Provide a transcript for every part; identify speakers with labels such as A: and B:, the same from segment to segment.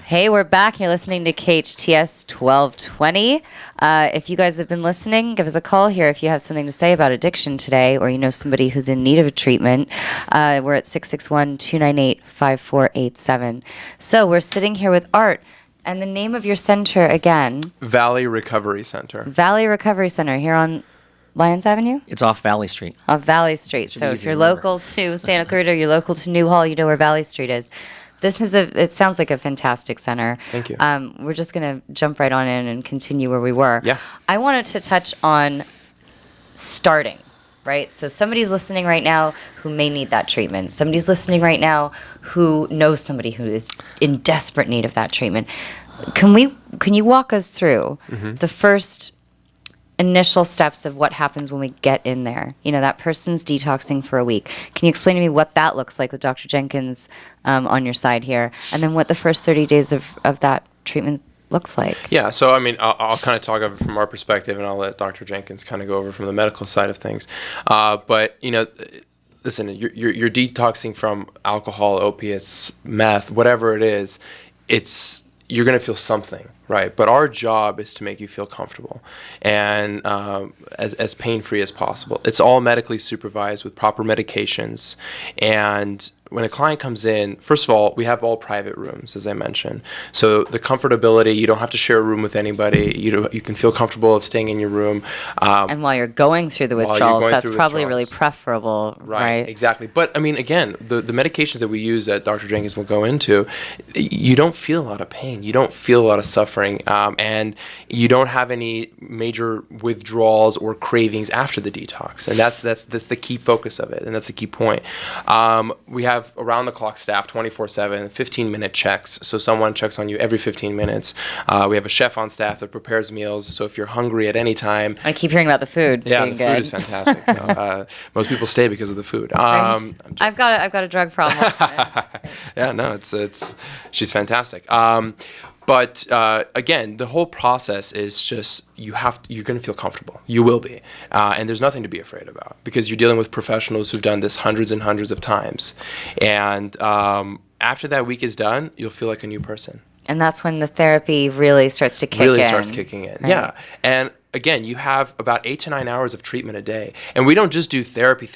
A: Hey, we're back. You're listening to KHTS 1220. If you guys have been listening, give us a call here if you have something to say about addiction today, or you know somebody who's in need of a treatment. We're at 661-298-5487. So we're sitting here with Art. And the name of your center again?
B: Valley Recovery Center.
A: Valley Recovery Center here on Lyons Avenue?
C: It's off Valley Street.
A: Off Valley Street. So if you're local to Santa Clarita, you're local to New Hall, you know where Valley Street is. It sounds like a fantastic center.
B: Thank you.
A: We're just going to jump right on in and continue where we were.
B: Yeah.
A: I wanted to touch on starting, right? So somebody's listening right now who may need that treatment. Somebody's listening right now who knows somebody who is in desperate need of that treatment. Can you walk us through the first initial steps of what happens when we get in there? You know, that person's detoxing for a week. Can you explain to me what that looks like with Dr. Jenkins on your side here, and then what the first 30 days of that treatment looks like?
B: Yeah, so I mean, I'll kind of talk over from our perspective, and I'll let Dr. Jenkins kind of go over from the medical side of things. But you know, listen, you're detoxing from alcohol, opiates, meth, whatever it is. You're going to feel something, right? But our job is to make you feel comfortable and as pain-free as possible. It's all medically supervised with proper medications. And when a client comes in, first of all, we have all private rooms, as I mentioned. So the comfortability, you don't have to share a room with anybody. You can feel comfortable of staying in your room.
A: And while you're going through the withdrawals, that's probably really preferable, right?
B: Exactly. But, I mean, again, the medications that we use that Dr. Jenkins will go into, you don't feel a lot of pain. You don't feel a lot of suffering. And you don't have any major withdrawals or cravings after the detox. And that's the key focus of it, and that's the key point. We have around-the-clock staff, 24/7, 15-minute checks. So someone checks on you every 15 minutes. We have a chef on staff that prepares meals. So if you're hungry at any time,
A: I keep hearing about the food.
B: Yeah,
A: being
B: the food is fantastic. So, most people stay because of the food.
A: I've got a drug problem.
B: Yeah, no, she's fantastic. But again, the whole process is just you're going to feel comfortable. You will be, and there's nothing to be afraid about because you're dealing with professionals who've done this hundreds and hundreds of times. And after that week is done, you'll feel like a new person.
A: And that's when the therapy really starts to kick in.
B: Really starts kicking in, right? Yeah. And again, you have about 8 to 9 hours of treatment a day. And we don't just do therapy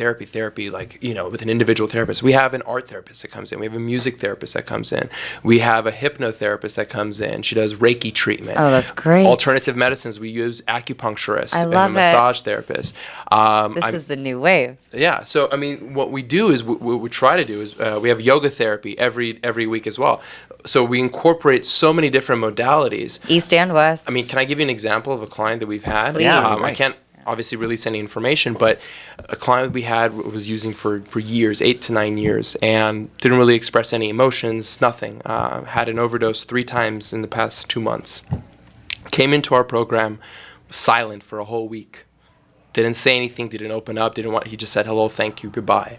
B: like, you know, with an individual therapist. We have an art therapist that comes in. We have a music therapist that comes in. We have a hypnotherapist that comes in. She does Reiki treatment.
A: Oh, that's great.
B: Alternative medicines. We use acupuncturists
A: and a
B: massage therapist.
A: This is the new wave.
B: Yeah. So, I mean, what we do is, what we try to do is we have yoga therapy every week as well. So we incorporate so many different modalities.
A: East and West.
B: I mean, can I give you an example of a client that we've had?
A: Please.
C: Yeah,
B: I can't obviously release any information, but a client we had was using for years, 8 to 9 years, and didn't really express any emotions, nothing. Had an overdose 3 times in the past 2 months. Came into our program, silent for a whole week. Didn't say anything, didn't open up, he just said hello, thank you, goodbye.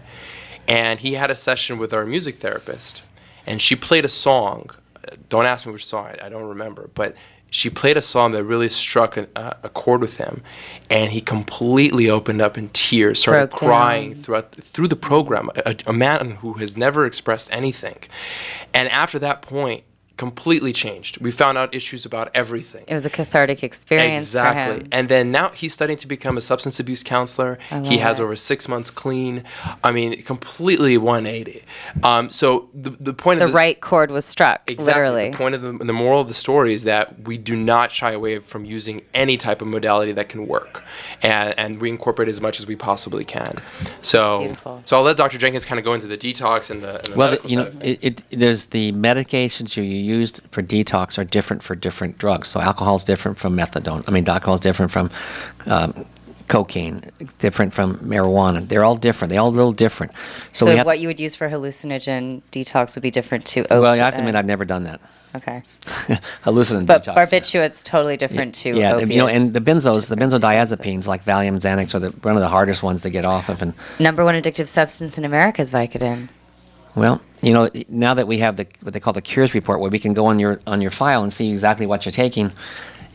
B: And he had a session with our music therapist, and she played a song. Don't ask me which song, I don't remember, but she played a song that really struck a chord with him, and he completely opened up in tears, started crying through the program, a man who has never expressed anything. And after that point, completely changed. We found out issues about everything.
A: It was a cathartic experience for him.
B: And then now he's studying to become a substance abuse counselor. He has over 6 months clean. I mean, completely 180. So the point of
A: the right chord was struck,
B: exactly,
A: literally.
B: The point of the moral of the story is that we do not shy away from using any type of modality that can work. And we incorporate as much as we possibly can. So I'll let Dr. Jenkins kind of go into the detox and the medical side of things.
C: There's the medications you used for detox are different for different drugs. So alcohol is different from methadone. I mean, alcohol is different from cocaine, different from marijuana. They're all different. They're all a little different.
A: So what you would use for hallucinogen detox would be different to opiate?
C: Well, I have to admit, I've never done that.
A: Okay.
C: Hallucinogen
A: but
C: detox.
A: Barbiturate's totally different to opiates.
C: You know, and the benzodiazepines like Valium, Xanax are one of the hardest ones to get off of. And
A: number 1 addictive substance in America is Vicodin.
C: Well, you know, now that we have what they call the cures report, where we can go on your file and see exactly what you're taking,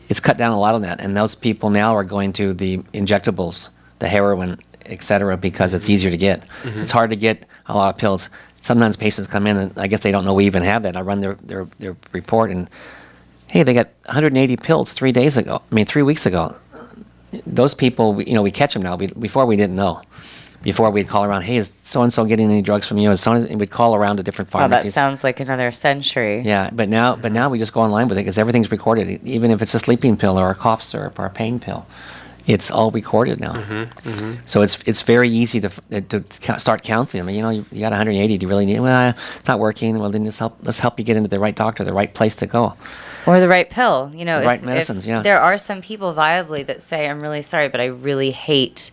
C: it's cut down a lot on that. And those people now are going to the injectables, the heroin, et cetera, because it's easier to get. It's hard to get a lot of pills. sometimes patients come in and I guess they don't know we even have that. I run their report and, hey, they got 180 pills 3 days ago. I mean, 3 weeks ago. Those people, we catch them now. Before we didn't know. Before we'd call around, hey, is so-and-so getting any drugs from you? And we'd call around to different
A: Oh,
C: pharmacies.
A: that sounds like another century.
C: Yeah, but now we just go online with it because everything's recorded. Even if it's a sleeping pill or a cough syrup or a pain pill, it's all recorded now. So it's very easy to start counseling. I mean, you got 180. Do you really need? Well, it's not working. Well, then let's help you get into the right doctor, the right place to go.
A: Or the right pill. The
C: right medicines, yeah.
A: There are some people viably that say, I'm really sorry, but I really hate,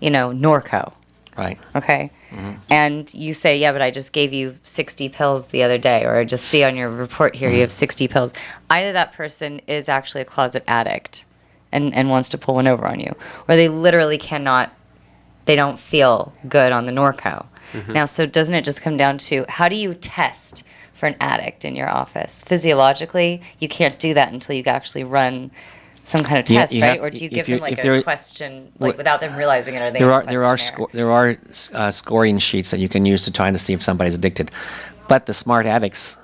A: Norco.
C: Right.
A: Okay. And you say, yeah, but I just gave you 60 pills the other day, or I just see on your report here you have 60 pills. Either that person is actually a closet addict and wants to pull one over on you, or they literally they don't feel good on the Norco. Now, so doesn't it just come down to how do you test for an addict in your office? Physiologically, you can't do that until you actually run some kind of test, right? Or do you give them like a question, like without them realizing it? Or
C: there are scoring sheets that you can use to try to see if somebody's addicted, but the smart addicts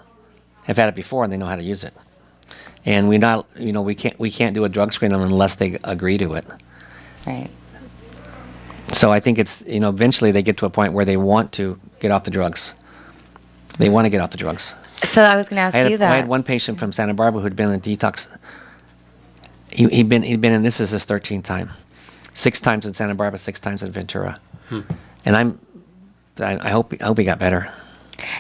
C: have had it before and they know how to use it. And we can't do a drug screen unless they agree to it.
A: Right.
C: So I think it's eventually they get to a point where they want to get off the drugs. They want to get off the drugs.
A: So I was going to ask you that.
C: I had one patient from Santa Barbara who'd been in detox. He'd been in, this is his 13th time. 6 times in Santa Barbara, 6 times in Ventura. And I hope he got better.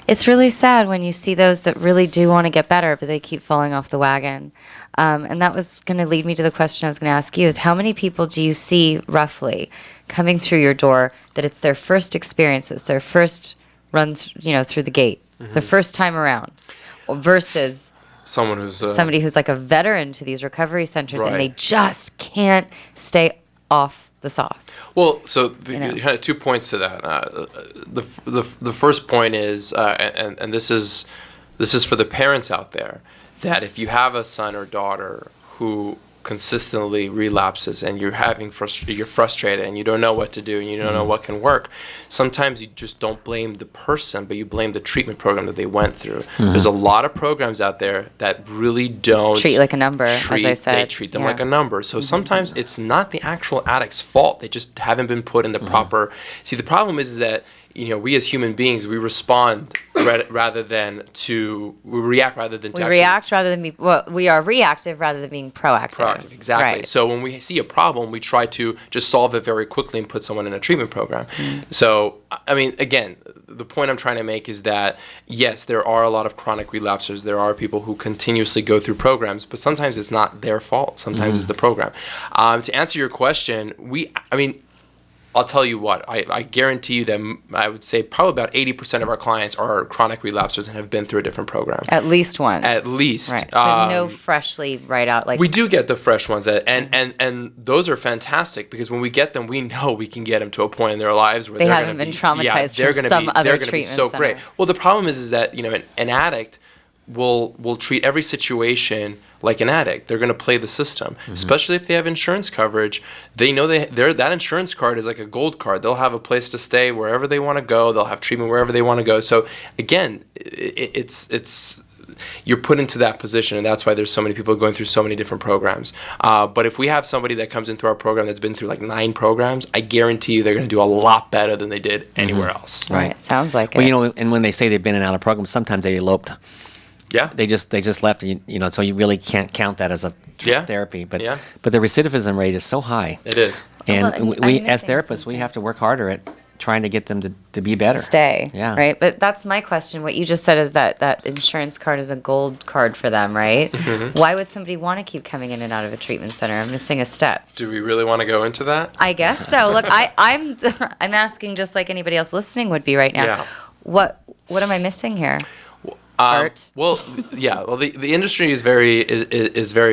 A: It's really sad when you see those that really do want to get better, but they keep falling off the wagon. And that was going to lead me to the question I was going to ask you is how many people do you see roughly coming through your door that it's their first experience, it's their first run through the gate, the first time around, versus somebody who's like a veteran to these recovery centers and they just can't stay off the sauce.
B: Well, so kind of 2 points to that. The first point is, and this is for the parents out there, that if you have a son or daughter who consistently relapses and you're you're frustrated and you don't know what to do and you don't know what can work, sometimes you just don't blame the person, but you blame the treatment program that they went through. There's a lot of programs out there that really don't
A: treat like a number, as I said.
B: They treat them like a number. So sometimes it's not the actual addict's fault. They just haven't been put in the proper. See, the problem is that we as human beings, we respond rather than we react rather than
A: we are reactive rather than being proactive.
B: Exactly.
A: Right.
B: So when we see a problem, we try to just solve it very quickly and put someone in a treatment program. So, I mean, again, the point I'm trying to make is that, yes, there are a lot of chronic relapsers. There are people who continuously go through programs, but sometimes it's not their fault. Sometimes it's the program. To answer your question, I'll tell you what, I guarantee you that I would say probably about 80% of our clients are chronic relapsers and have been through a different program.
A: At least once.
B: At least.
A: Right. So no freshly right out. Like
B: we do get the fresh ones, and those are fantastic because when we get them, we know we can get them to a point in their lives where
A: they haven't been traumatized from some other treatment
B: center.
A: So
B: great. Well, the problem is that an addict will treat every situation like an addict. They're going to play the system, especially if they have insurance coverage. They know that insurance card is like a gold card. They'll have a place to stay wherever they want to go. They'll have treatment wherever they want to go. So again, it's you're put into that position, and that's why there's so many people going through so many different programs. But if we have somebody that comes into our program that's been through like 9 programs, I guarantee you they're going to do a lot better than they did anywhere else.
A: Right. Sounds like it.
C: Well, and when they say they've been in and out of programs, sometimes they eloped.
B: Yeah.
C: They just left, so you really can't count that as a therapy. But the recidivism rate is so high.
B: It is.
C: And we as therapists, we have to work harder at trying to get them to be better.
A: Stay.
C: Yeah.
A: Right. But that's my question. What you just said is that insurance card is a gold card for them, right? Why would somebody want to keep coming in and out of a treatment center? I'm missing a step.
B: Do we really want to go into that?
A: I guess so. Look, I'm asking just like anybody else listening would be right now.
B: Yeah.
A: What am I missing here? art?
B: Well, yeah. Well, the industry is very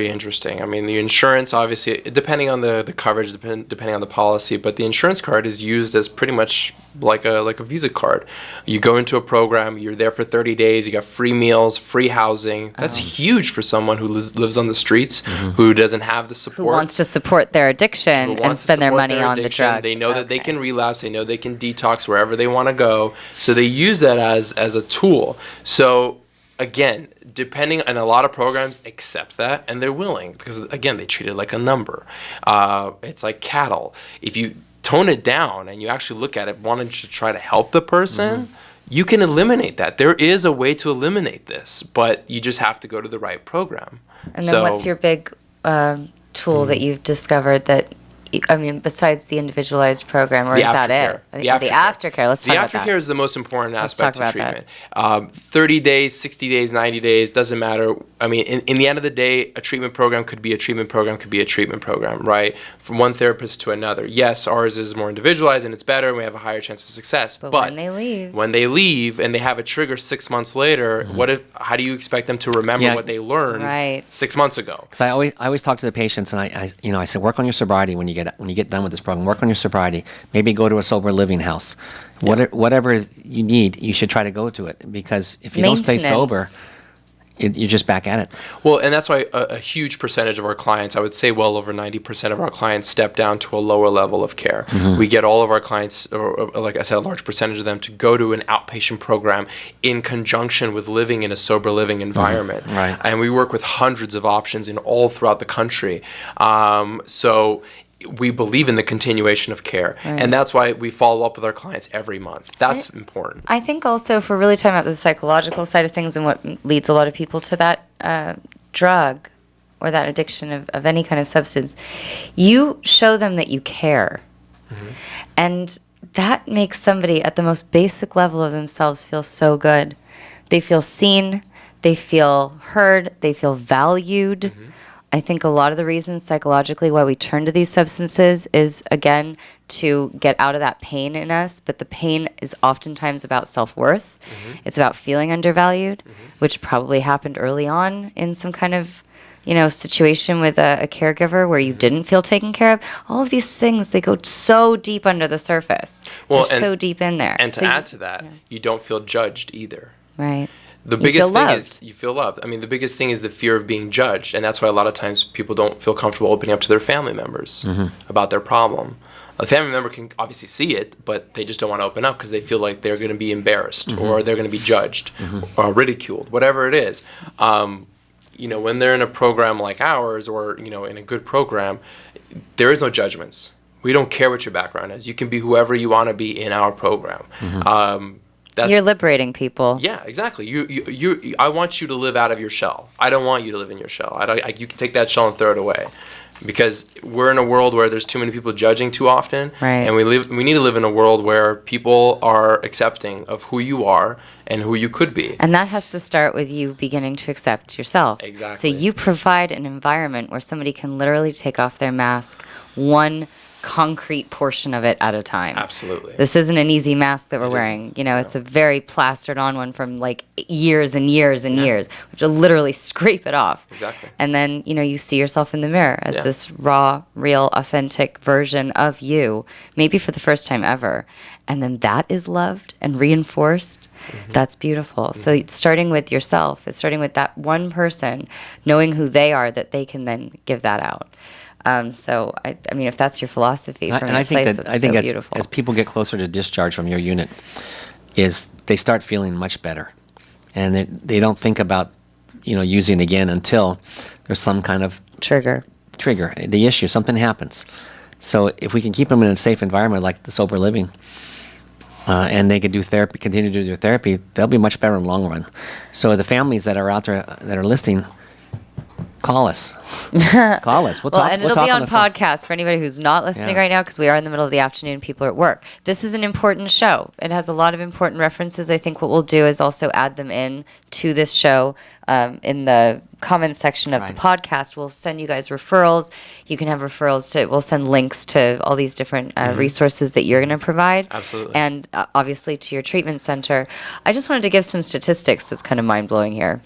B: interesting. I mean, the insurance, obviously, depending on the coverage, depending on the policy, but the insurance card is used as pretty much like a Visa card. You go into a program, you're there for 30 days, you got free meals, free housing. That's huge for someone who lives on the streets, who doesn't have the support.
A: Who wants to support their addiction and spend their money on the drugs.
B: They know that they can relapse. They know they can detox wherever they want to go. So they use that as a tool. So again, depending, and a lot of programs accept that, and they're willing because, again, they treat it like a number. It's like cattle. If you tone it down and you actually look at it, wanting to try to help the person, you can eliminate that. There is a way to eliminate this, but you just have to go to the right program.
A: And then what's your big tool that you've discovered that, I mean, besides the individualized program, or is that it? The aftercare. Let's talk about that.
B: The aftercare is the most important aspect of treatment. 30 days, 60 days, 90 days, doesn't matter. I mean, in the end of the day, a treatment program could be a treatment program, could be a treatment program, right? From one therapist to another. Yes, ours is more individualized and it's better and we have a higher chance of success. But
A: when they leave
B: and they have a trigger 6 months later, how do you expect them to remember what they learned 6 months ago?
C: Because I always talk to the patients, and I said, work on your sobriety when you get done with this program. Work on your sobriety. Maybe go to a sober living house. Whatever you need, you should try to go to it, because if you don't stay sober, you're just back at it.
B: Well, and that's why a huge percentage of our clients, I would say well over 90% of our clients, step down to a lower level of care. We get all of our clients, or like I said, a large percentage of them, to go to an outpatient program in conjunction with living in a sober living environment.
C: Right.
B: And we work with hundreds of options in all throughout the country. So we believe in the continuation of care. And that's why we follow up with our clients every month. That's important.
A: I think also, if we're really talking about the psychological side of things and what leads a lot of people to that drug or that addiction of any kind of substance, you show them that you care. And that makes somebody at the most basic level of themselves feel so good. They feel seen, they feel heard, they feel valued. I think a lot of the reasons psychologically why we turn to these substances is, again, to get out of that pain in us. But the pain is oftentimes about self-worth. It's about feeling undervalued, which probably happened early on in some kind of, situation with a caregiver where you didn't feel taken care of. All of these things, they go so deep under the surface. They're so deep in there.
B: And to add to that, you don't feel judged either.
A: Right.
B: The biggest thing is you feel loved. I mean, the biggest thing is the fear of being judged. And that's why a lot of times people don't feel comfortable opening up to their family members about their problem. A family member can obviously see it, but they just don't want to open up because they feel like they're going to be embarrassed or they're going to be judged or ridiculed, whatever it is. When they're in a program like ours, or, in a good program, there is no judgments. We don't care what your background is. You can be whoever you want to be in our program.
A: You're liberating people.
B: Yeah, exactly. I want you to live out of your shell. I don't want you to live in your shell. You can take that shell and throw it away, because we're in a world where there's too many people judging too often, and we need to live in a world where people are accepting of who you are and who you could be.
A: And that has to start with you beginning to accept yourself.
B: Exactly.
A: So you provide an environment where somebody can literally take off their mask one concrete portion of it at a time.
B: Absolutely.
A: This isn't an easy mask that we're wearing. It's a very plastered on one from like years and years and years, which will literally scrape it off.
B: Exactly.
A: And then, you see yourself in the mirror as this raw, real, authentic version of you, maybe for the first time ever. And then that is loved and reinforced. That's beautiful. So it's starting with yourself. It's starting with that one person, knowing who they are, that they can then give that out. So I mean, if that's your philosophy,
C: I think as people get closer to discharge from your unit, is they start feeling much better, and they don't think about using again until there's some kind of trigger, the issue, something happens. So if we can keep them in a safe environment like the sober living, and they can do therapy, continue to do their therapy, they'll be much better in the long run. So the families that are out there that are listening, call us. Call us. We'll talk.
A: And it'll be on podcast for anybody who's not listening right now, because we are in the middle of the afternoon. People are at work. This is an important show. It has a lot of important references. I think what we'll do is also add them in to this show in the comments section of the
C: Right.
A: podcast. We'll send you guys referrals. You can have referrals to, we'll send links to all these different resources that you're going to provide.
B: Absolutely.
A: And obviously to your treatment center. I just wanted to give some statistics that's kind of mind-blowing here.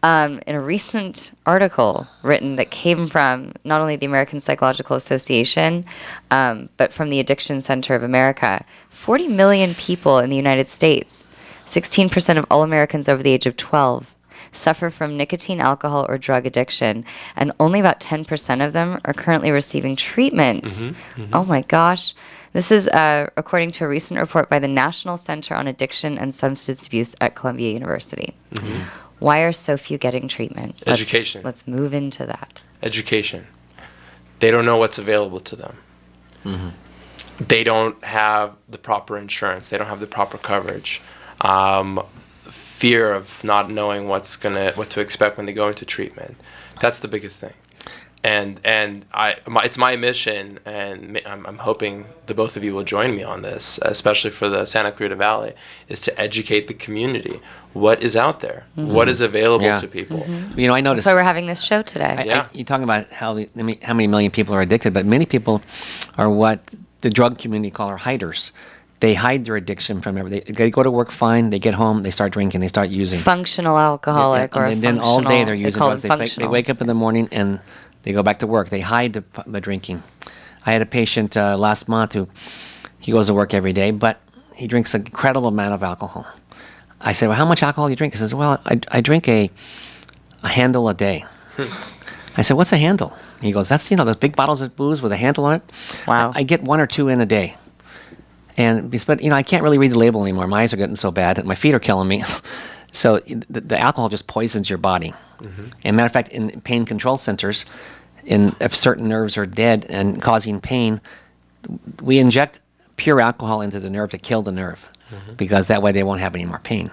A: In a recent article written that came from not only the American Psychological Association, but from the Addiction Center of America, 40 million people in the United States, 16% of all Americans over the age of 12, suffer from nicotine, alcohol, or drug addiction, and only about 10% of them are currently receiving treatment. Oh my gosh. This is according to a recent report by the National Center on Addiction and Substance Abuse at Columbia University. Why are so few getting treatment?
B: Education.
A: Let's move into that.
B: Education. They don't know what's available to them. They don't have the proper insurance. They don't have the proper coverage. Fear of not knowing what to expect when they go into treatment. That's the biggest thing. And it's my mission, and I'm hoping the both of you will join me on this, especially for the Santa Clarita Valley, is to educate the community. What is out there? What is available to people?
C: You know, I noticed.
A: That's why we're having this show today.
C: You're talking about how many million people are addicted, but many people are what the drug community call are hiders. They hide their addiction from everything. They go to work fine, they get home, they start drinking, they start using.
A: Functional alcoholic or
C: and then all day they're
A: they
C: using
A: call
C: drugs.
A: them
C: They
A: functional.
C: wake up in the morning and they go back to work. They hide the drinking. I had a patient last month who he goes to work every day, but he drinks an incredible amount of alcohol. I said, well, how much alcohol do you drink? He says, well, I drink a handle a day. I said, what's a handle? He goes, that's, those big bottles of booze with a handle on it.
A: Wow.
C: I get 1 or 2 in a day. But I can't really read the label anymore. My eyes are getting so bad, and my feet are killing me. So the alcohol just poisons your body. And matter of fact, in pain control centers, if certain nerves are dead and causing pain, we inject pure alcohol into the nerve to kill the nerve, because that way they won't have any more pain.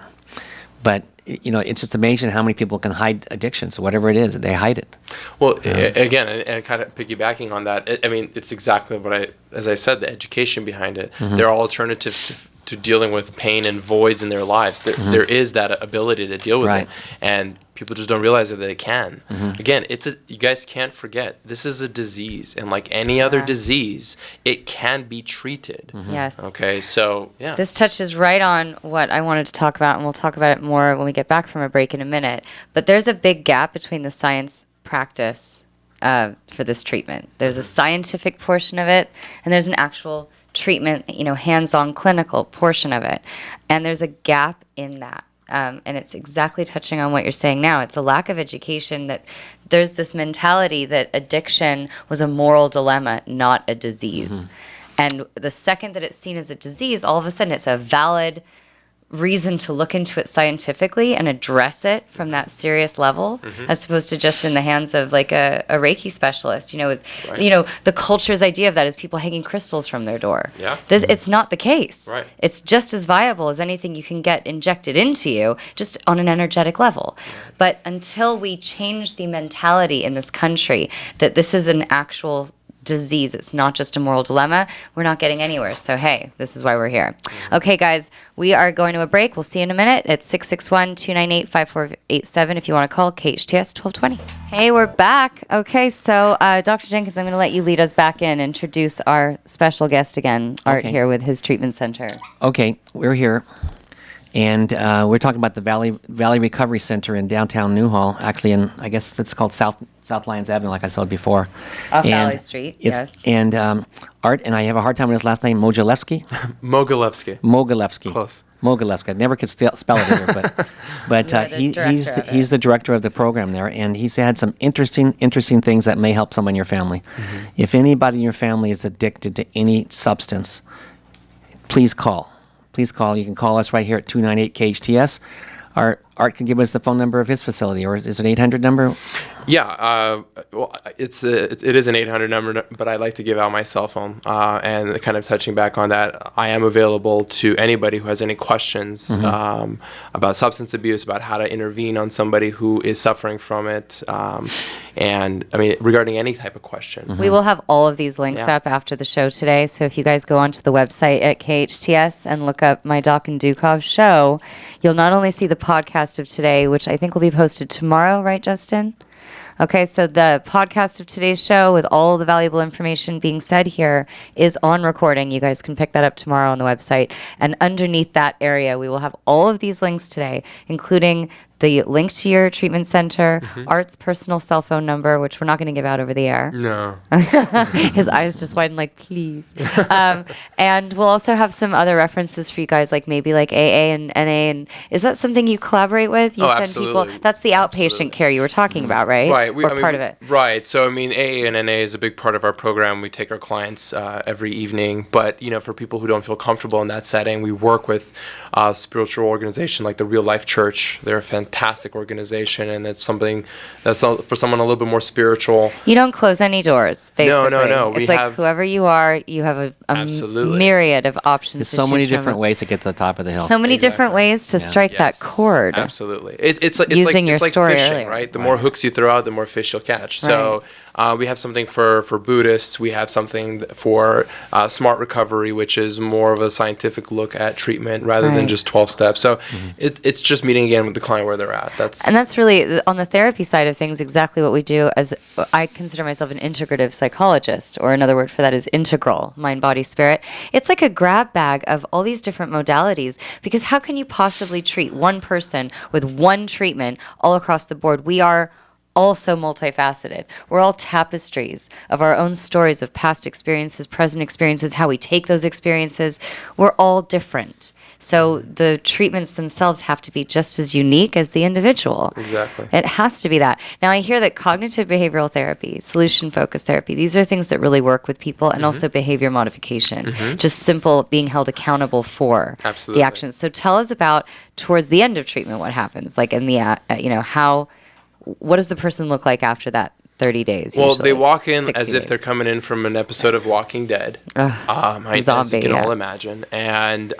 C: But it's just amazing how many people can hide addictions, whatever it is, they hide it.
B: Well, again, and kind of piggybacking on that, it's exactly what as I said, the education behind it. There are alternatives to dealing with pain and voids in their lives. There is that ability to deal with it, and people just don't realize that they can. Again, you guys can't forget, this is a disease, and like any other disease, it can be treated.
A: Yes.
B: Okay, so yeah.
A: This touches right on what I wanted to talk about, and we'll talk about it more when we get back from a break in a minute. But there's a big gap between the science practice for this treatment. There's a scientific portion of it, and there's an actual treatment, hands-on clinical portion of it. And there's a gap in that. And it's exactly touching on what you're saying now. It's a lack of education, that there's this mentality that addiction was a moral dilemma, not a disease. And the second that it's seen as a disease, all of a sudden it's a valid reason to look into it scientifically and address it from that serious level, as opposed to just in the hands of like a Reiki specialist. The culture's idea of that is people hanging crystals from their door.
B: Yeah.
A: It's not the case.
B: Right.
A: It's just as viable as anything you can get injected into you, just on an energetic level. But until we change the mentality in this country that this is an actual disease, it's not just a moral dilemma, we're not getting anywhere. So hey, this is why we're here. Okay guys, we are going to a break. We'll see you in a minute. It's 661-298-5487 if you want to call KHTS 1220. Hey, we're back. Okay, so Dr. Jenkins, I'm going to let you lead us back in, introduce our special guest again, Art, here with his treatment center.
C: Okay, we're here. And we're talking about the Valley Recovery Center in downtown Newhall, actually I guess it's called South Lyons Avenue, like I said before.
A: Off Valley Street, yes.
C: And Art, and I have a hard time with his last name, Mogalevsky?
B: Mogalevsky. Close.
C: Mogalevsky. I never could spell it either, but he's the director of the program there, and he's had some interesting things that may help someone in your family. If anybody in your family is addicted to any substance, please call. Please call. You can call us right here at 298-KHTS. Art can give us the phone number of his facility, or is it an 800 number?
B: Yeah, well, it is an 800 number, but I like to give out my cell phone. And kind of touching back on that, I am available to anybody who has any questions about substance abuse, about how to intervene on somebody who is suffering from it, and regarding any type of question.
A: We will have all of these links up after the show today. So if you guys go onto the website at KHTS and look up My Doc and Dukov show, you'll not only see the podcast podcast of today, which I think will be posted tomorrow, right, Justin? Okay, so the podcast of today's show with all the valuable information being said here is on recording. You guys can pick that up tomorrow on the website. And underneath that area, we will have all of these links today, including the link to your treatment center, Art's personal cell phone number, which we're not going to give out over the air.
B: No.
A: His eyes just widened like, please. And we'll also have some other references for you guys, like maybe like AA and NA. And is that something you collaborate with? You send
B: absolutely.
A: people. That's the outpatient
B: Absolutely.
A: care you were talking about, right?
B: Right.
A: Or part of it.
B: Right. So, I mean, AA and NA is a big part of our program. We take our clients every evening. But, for people who don't feel comfortable in that setting, we work with a spiritual organization like the Real Life Church. They're a fantastic organization, and it's something that's for someone a little bit more spiritual.
A: You don't close any doors, basically.
B: No.
A: It's like whoever you are, you have a myriad of options.
C: There's
A: to
C: so many
A: choose from.
C: different ways to get to the top of the hill.
A: So many different ways to strike that chord.
B: Absolutely. It's
A: Using your
B: like
A: story
B: fishing,
A: earlier.
B: right? The more hooks you throw out, the more fish you'll catch. So we have something for Buddhists. We have something for smart recovery, which is more of a scientific look at treatment rather than just 12 steps. So it's just meeting again with the client where they're at.
A: That's really, on the therapy side of things, exactly what we do. As I consider myself an integrative psychologist, or another word for that is integral, mind, body, spirit. It's like a grab bag of all these different modalities, because how can you possibly treat one person with one treatment all across the board? We are also multifaceted. We're all tapestries of our own stories of past experiences, present experiences, how we take those experiences. We're all different. So the treatments themselves have to be just as unique as the individual.
B: Exactly.
A: It has to be that. Now, I hear that cognitive behavioral therapy, solution-focused therapy, these are things that really work with people, and also behavior modification, just simple being held accountable for the actions. So tell us about, towards the end of treatment, what happens, like in the, what does the person look like after that 30 days?
B: Well,
A: usually?
B: they walk in
A: 60
B: as if
A: days.
B: they're coming in from an episode of Walking Dead, as
A: zombie,
B: you can
A: yeah.
B: all imagine. And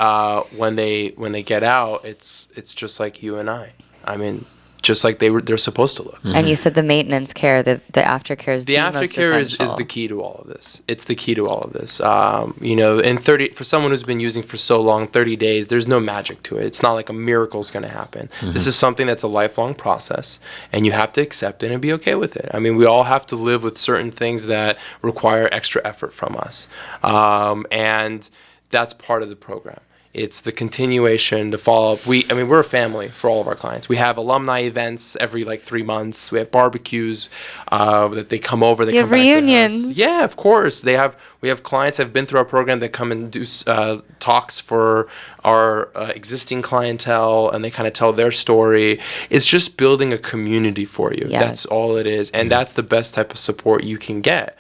B: when they get out, it's just like you and I. I mean, just like they're supposed to look.
A: And you said the maintenance care, the aftercare is the most
B: aftercare is
A: essential.
B: the key to all of this. It's the key to all of this. In 30, for someone who's been using for so long, 30 days, there's no magic to it. It's not like a miracle's going to happen. This is something that's a lifelong process, and you have to accept it and be okay with it. I mean, we all have to live with certain things that require extra effort from us, and that's part of the program. It's the continuation, the follow-up. We're a family for all of our clients. We have alumni events every 3 months. We have barbecues that they come over. They
A: You
B: come
A: have
B: back to the
A: reunions.
B: house. Yeah, of course. We have clients that have been through our program that come and do talks for our existing clientele, and they kind of tell their story. It's just building a community for you.
A: Yes.
B: That's all it is, and that's the best type of support you can get.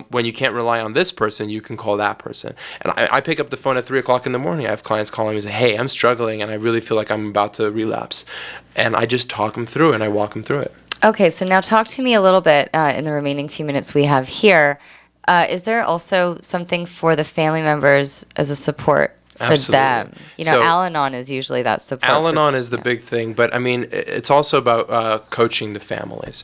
B: When you can't rely on this person, you can call that person. And I pick up the phone at 3 o'clock in the morning. I have clients calling me and say, hey, I'm struggling and I really feel like I'm about to relapse. And I just talk them through it and I walk them through it.
A: Okay, so now talk to me a little bit in the remaining few minutes we have here. Is there also something for the family members as a support for them?
B: So
A: Al-Anon is usually that support.
B: Al-Anon is the big thing, but it's also about coaching the families.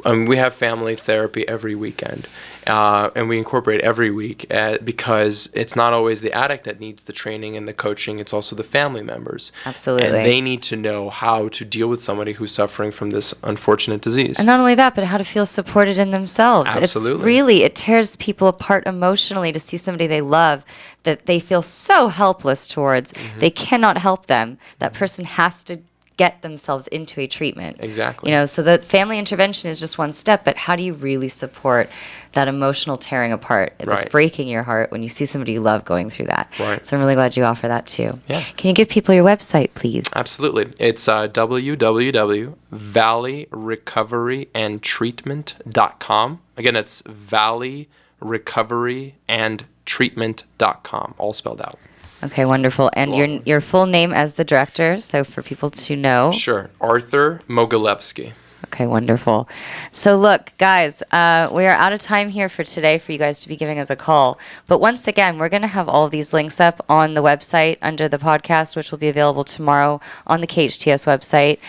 B: We have family therapy every weekend, and we incorporate every week because it's not always the addict that needs the training and the coaching, it's also the family members.
A: Absolutely.
B: And they need to know how to deal with somebody who's suffering from this unfortunate disease.
A: And not only that, but how to feel supported in themselves.
B: Absolutely.
A: It tears people apart emotionally to see somebody they love that they feel so helpless towards. They cannot help them. That person has to get themselves into a treatment.
B: Exactly.
A: So the family intervention is just one step, but how do you really support that emotional tearing apart that's
B: Right.
A: breaking your heart when you see somebody you love going through that?
B: Right.
A: So I'm really glad you offer that too.
B: Yeah.
A: Can you give people your website, please?
B: Absolutely. It's www.valleyrecoveryandtreatment.com. Again, it's valleyrecoveryandtreatment.com, all spelled out.
A: Okay, wonderful. And your full name as the director, so for people to know.
B: Sure. Arthur Mogilevsky.
A: Okay, wonderful. So look, guys, we are out of time here for today for you guys to be giving us a call. But once again, we're going to have all of these links up on the website under the podcast, which will be available tomorrow on the KHTS website.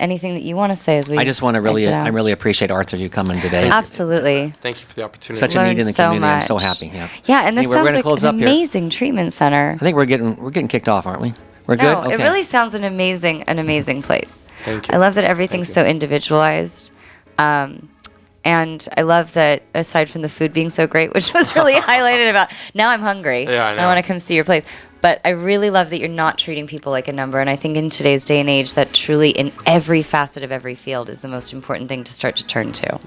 A: Anything that you want to say as we
C: I just want to
A: exit out?
C: I really appreciate Arthur you coming today.
A: Absolutely.
B: Thank you for the opportunity.
C: Such a need in the
A: Learned so
C: community. I'm so
A: much.
C: happy. Yeah.
A: Yeah, and this
C: Anyway, we're
A: sounds
C: gonna
A: like
C: close
A: an
C: up here.
A: amazing treatment center.
C: I think we're getting kicked off, aren't we? We're good?
A: No, it
C: Okay.
A: really sounds an amazing place.
B: Thank you.
A: I love that everything's so individualized. And I love that aside from the food being so great, which was really highlighted about, now I'm hungry.
B: Yeah, I know.
A: I want to come see your place. But I really love that you're not treating people like a number. And I think in today's day and age, that truly in every facet of every field is the most important thing to start to turn to.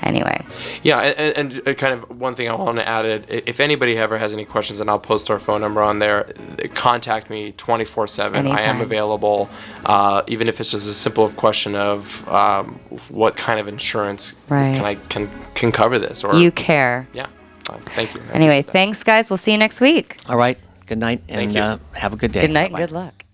A: Anyway.
B: Yeah, and kind of one thing I want to add, if anybody ever has any questions, and I'll post our phone number on there, contact me 24/7. I am
A: Anytime.
B: available, even if it's just a simple question of what kind of insurance
A: Right.
B: can cover this. Or
A: You care.
B: Yeah, thank you. I
A: Anyway,
B: appreciate that.
A: thanks, guys. We'll see you next week.
C: All right. Good night, and
B: Thank you.
C: have a good day.
A: Good night and
C: Bye-bye.
A: good luck.